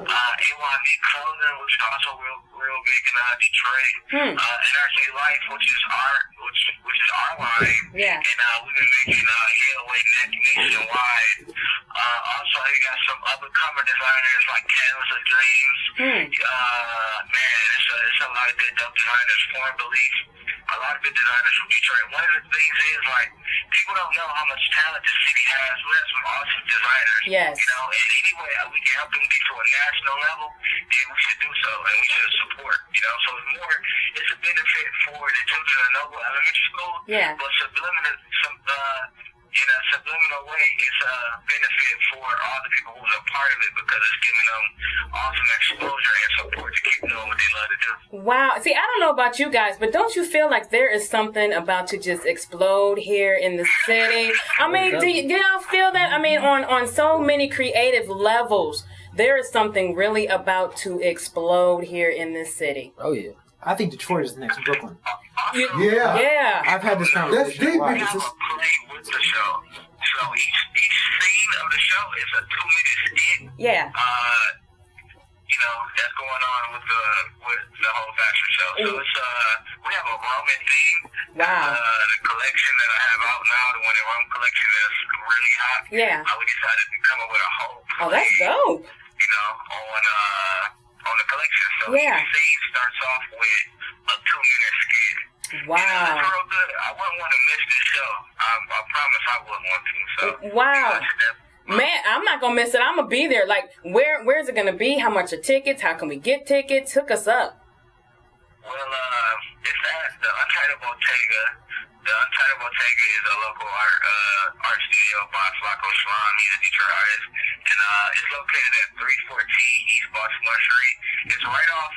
AYV Clothing, which is also real big in Detroit. NRC Life, which is our line. Yeah. And we've been making headway nationwide. Also, you got some up and coming designers like Canvas of Dreams. Man, it's a lot of good dope designers. Foreign Belief. A lot of good designers from Detroit. One of the things is, like, people don't know how much talent this city has. We have some awesome designers. Yes. You know, and any way we can help them get to a national level, then we should do so, and we should support, you know. So it's a benefit for the children of Noble Elementary School. Yeah. But in a subliminal way, it's a benefit for all the people who's a part of it, because it's giving them awesome exposure and support to keep doing what they love to do. Wow. See, I don't know about you guys, but don't you feel like there is something about to just explode here in the city? I mean, do y'all feel that? I mean, on so many creative levels, there is something really about to explode here in this city. Oh, yeah. I think Detroit is the next Brooklyn. Yeah. I've had this conversation. That's deep. We have a play with the show. So each scene of the show is a 2-minute skit. Yeah. You know, that's going on with the whole fashion show. So it's we have a Roman theme. Wow. The collection that I have out now, the one in Rome collection, that's really hot. Yeah. We decided to come up with a whole play. Oh, that's dope. You know, on the collection. So yeah. each scene starts off with a 2-minute skit. Wow. You know, it's real good. I wouldn't want to miss this show. I promise I wouldn't want to. So, wow. Man, I'm not going to miss it. I'm going to be there. Like, where's it going to be? How much are tickets? How can we get tickets? Hook us up. Well, It's at the Untitled Bottega. The Untitled Bottega is a local art studio by Flacco Shalom. He's a Detroit artist. And it's located at 314 East Baltimore Street. It's right off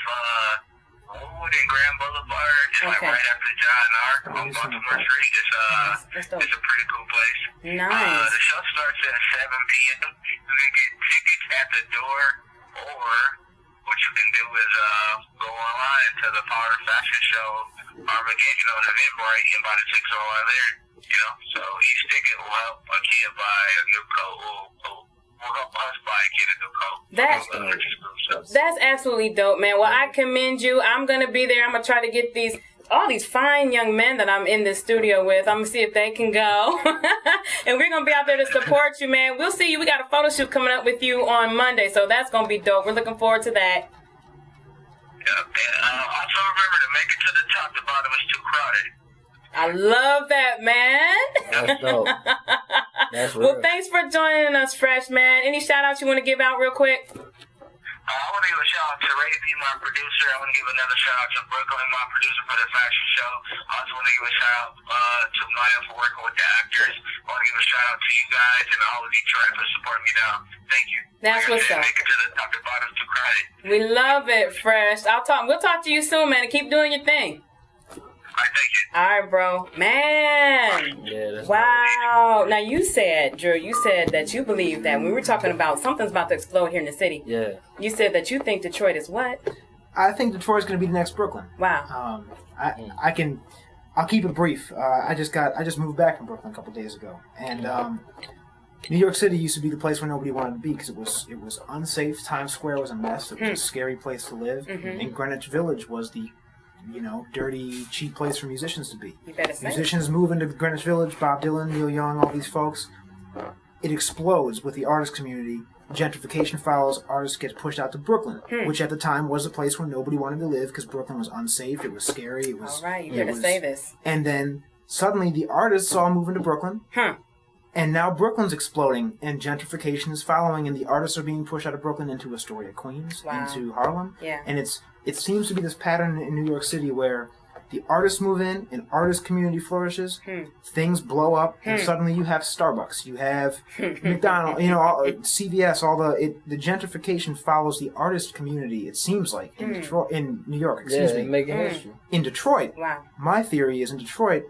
Wood and Grand Boulevard. It's like right after John Arc on Baltimore Street. It's a pretty cool place. Nice. The show starts at 7 p.m. You can get tickets at the door, or what you can do is go online to the Power Fashion Show Armageddon on Eventbrite and buy the tickets online there. You know, so each ticket will help a kid buy a new coat. Will help us buy a kid a new coat. That's absolutely dope, man. Well, I commend you. I'm gonna be there. I'm gonna try to get all these fine young men that I'm in this studio with. I'm gonna see if they can go. And we're gonna be out there to support you, man. We'll see you. We got a photo shoot coming up with you on Monday, so that's gonna be dope. We're looking forward to that. Also remember to make it to the top. The bottom is too crowded. I love that, man. That's dope. That's real. Well, thanks for joining us, Fresh, man. Any shout outs you want to give out real quick? I want to give a shout out to Ray B, my producer. I want to give another shout out to Brooklyn, my producer for the fashion show. I also want to give a shout out to Maya for working with the actors. I want to give a shout out to you guys and all of Detroit for supporting me now. Thank you. That's what's up. Make it to the top, the bottom, too crowded. We love it, Fresh. We'll talk to you soon, man, and keep doing your thing. Thank you. All right, bro. Man. Yeah, wow. Now, you said, Drew, that you believe that when we were talking about something's about to explode here in the city. Yeah. You said that you think Detroit is what? I think Detroit's going to be the next Brooklyn. Wow. I'll keep it brief. I just moved back from Brooklyn a couple days ago. And New York City used to be the place where nobody wanted to be because it was unsafe. Times Square was a mess. It was a scary place to live. Mm-hmm. And Greenwich Village was the dirty, cheap place for musicians to be. You better say. Musicians move into Greenwich Village, Bob Dylan, Neil Young, all these folks. It explodes with the artist community. Gentrification follows. Artists get pushed out to Brooklyn, which at the time was a place where nobody wanted to live because Brooklyn was unsafe. It was scary. It was. All right, you better say this. And then suddenly the artists all move into Brooklyn. And now Brooklyn's exploding, and gentrification is following, and the artists are being pushed out of Brooklyn into Astoria, Queens, into Harlem. Yeah. And it seems to be this pattern in New York City where the artists move in, an artist community flourishes, things blow up, and suddenly you have Starbucks, you have McDonald's, CVS, the gentrification follows the artist community, it seems like, in Detroit, in New York, excuse me. Making history. In Detroit, my theory is in Detroit,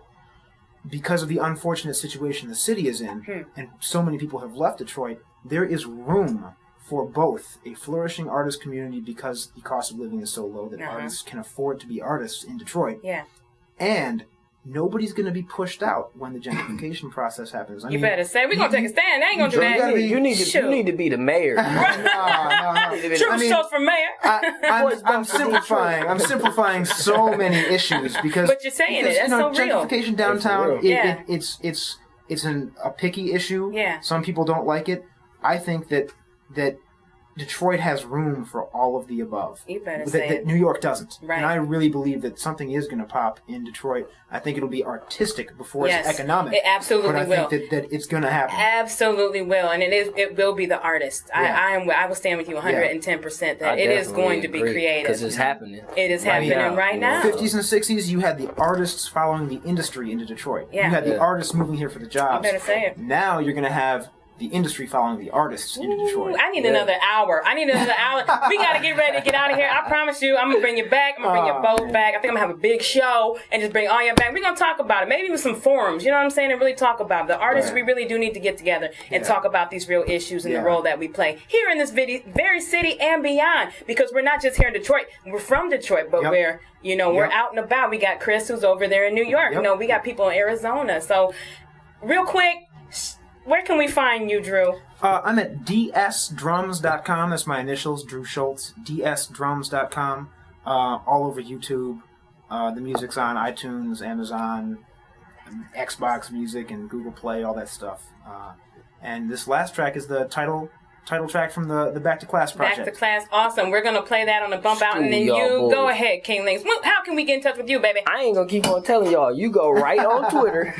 because of the unfortunate situation the city is in, and so many people have left Detroit, there is room for both a flourishing artist community because the cost of living is so low that artists can afford to be artists in Detroit. Yeah. And nobody's going to be pushed out when the gentrification process happens. You better say, we're going to take a stand. They ain't going to do that. You need to be the mayor. No. True shows for mayor. I'm simplifying so many issues because. But you're saying that's so real. Gentrification downtown, it's a picky issue. Yeah. Some people don't like it. I think that Detroit has room for all of the above. You better say that New York doesn't. Right. And I really believe that something is going to pop in Detroit. I think it'll be artistic before it's economic. It absolutely will. But I think that it's going to happen. Absolutely will. And it will be the artist. Yeah. I will stand with you 110% that it is going to be creative. Because it's happening. It is happening right now. 50s and 60s, you had the artists following the industry into Detroit. Yeah. You had the artists moving here for the jobs. You better say it. Now you're going to have the industry following the artists into Detroit. I need another hour. We got to get ready to get out of here. I promise you, I'm going to bring you back. I'm going to bring you both back. I think I'm going to have a big show and just bring all you back. We're going to talk about it. Maybe with some forums, you know what I'm saying? And really talk about it. The artists, we really do need to get together and talk about these real issues and the role that we play here in this very city and beyond. Because we're not just here in Detroit. We're from Detroit, but we're out and about. We got Chris who's over there in New York. We got people in Arizona. So real quick, where can we find you, Drew? I'm at dsdrums.com. That's my initials, Drew Schultz. dsdrums.com. All over YouTube. The music's on iTunes, Amazon, Xbox Music, and Google Play, all that stuff. And this last track is the title track from the Back to Class project. Back to Class, awesome. We're going to play that on the bump out, and then you go ahead, King LYNXX. How can we get in touch with you, baby? I ain't going to keep on telling y'all. You go right on Twitter.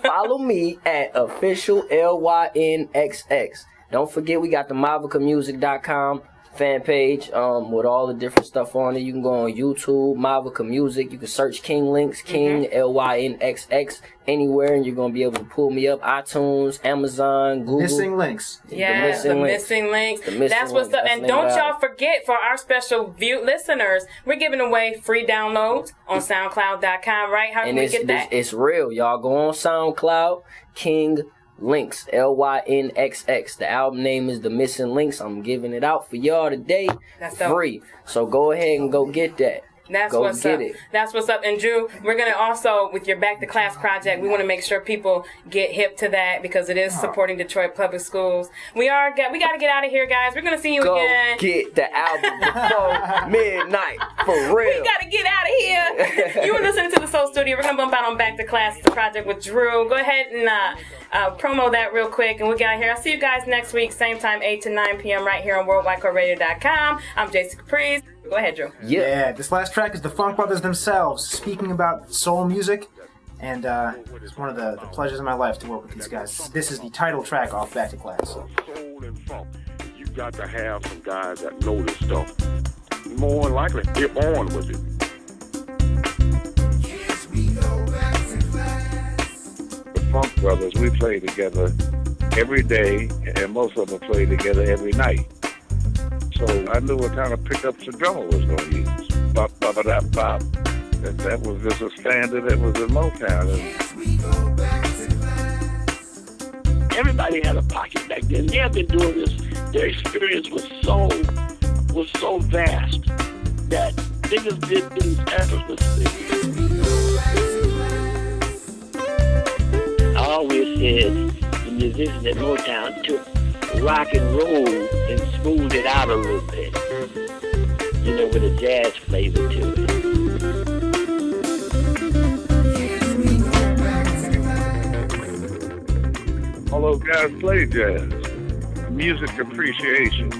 Follow me at official LYNXX. Don't forget we got the Mavicamusic.com. fan page with all the different stuff on it. You can go on YouTube, Mavica Music. You can search King LYNXX, King LYNXX anywhere, and you're gonna be able to pull me up. iTunes, Amazon, Google. Missing Links. Yes, the Missing Links. That's what's up. And don't y'all forget, for our special listeners, we're giving away free downloads on SoundCloud.com. Right? How can we get that? It's real, y'all. Go on SoundCloud, King LYNXX, LYNXX. The album name is The Missing Links. I'm giving it out for y'all today. That's free. So go ahead and go get that. That's what's up. That's what's up. And Drew, we're gonna also, with your Back to Class project, we want to make sure people get hip to that because it is supporting Detroit Public Schools. We got to get out of here, guys. We're gonna see you again. Get the album before midnight, for real. We gotta get out of here. You were listening to the Soul Studio. We're gonna bump out on Back to Class, the project with Drew. Go ahead and promo that real quick, and we'll get out of here. I'll see you guys next week, same time, 8 to 9 p.m. right here on WorldWideCodeRadio.com. I'm Jaci Caprice. Go ahead, Drew. Yeah, this last track is the Funk Brothers themselves speaking about soul music, and it's one of the pleasures of my life to work with these guys. This is the title track off Back to Class. Soul and funk. You got to have some guys that know this stuff. More than likely, they're on with it. The Funk Brothers, we play together every day, and most of them play together every night. So I knew what kind of pickups the drummer was going to use. Bop, bop, bop, bop. That was just a standard that was in Motown. Everybody had a pocket back then. They had been doing this. Their experience was so vast that they just did things effortlessly. I always said the musicians at Motown took rock and roll and smoothed it out a little bit, you know, with a jazz flavor to it. All those guys play jazz. Music appreciation.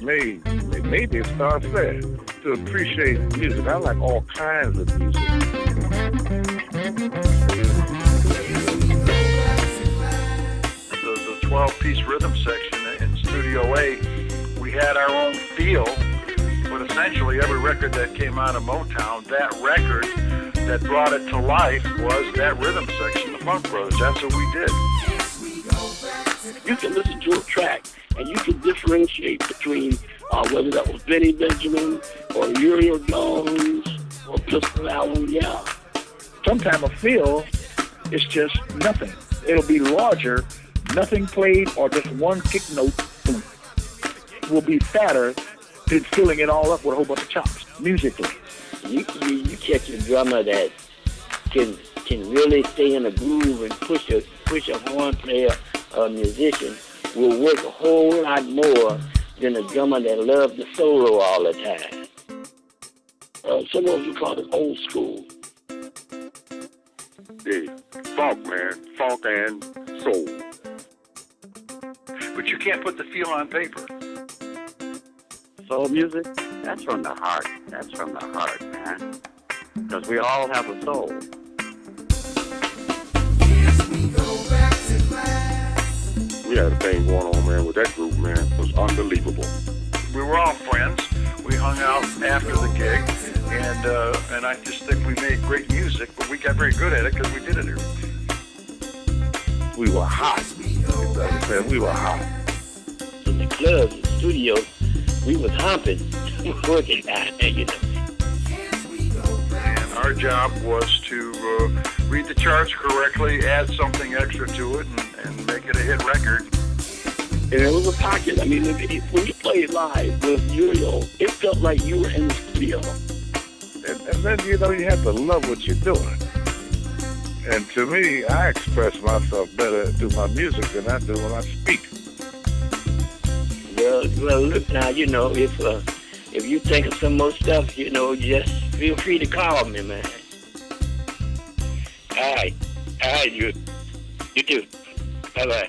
They made their start there to appreciate music. I like all kinds of music. The 12-piece rhythm section in Studio A, we had our own feel, but essentially every record that came out of Motown, that record that brought it to life was that rhythm section, the Funk Brothers. That's what we did. You can listen to a track and you can differentiate between whether that was Benny Benjamin or Uriel Jones or Pistol Allen. Yeah. Sometimes a feel is just nothing. It'll be larger. Nothing played or just one kick note will be fatter than filling it all up with a whole bunch of chops musically. You catch a drummer that can really stay in a groove and push a horn player or musician will work a whole lot more than a drummer that loves the solo all the time. Some of you call it old school. The funk, man. Funk and soul. But you can't put the feel on paper. Soul music, that's from the heart. That's from the heart, man. Because we all have a soul. We had a thing going on, man, with that group, man. It was unbelievable. We were all friends. We hung out after the gig, and I just think we made great music, but we got very good at it because we did it here. We were hot. We were hot. In the clubs, the studios, we was humping, working out there, you know. And our job was to read the charts correctly, add something extra to it, and make it a hit record. And it was a pocket. I mean, when you played live with Uriel, it felt like you were in the studio. And then, you know, you have to love what you're doing. And to me, I express myself better through my music than I do when I speak. Well, look now, you know, if you think of some more stuff, you know, just feel free to call me, man. All right, you too. Bye-bye.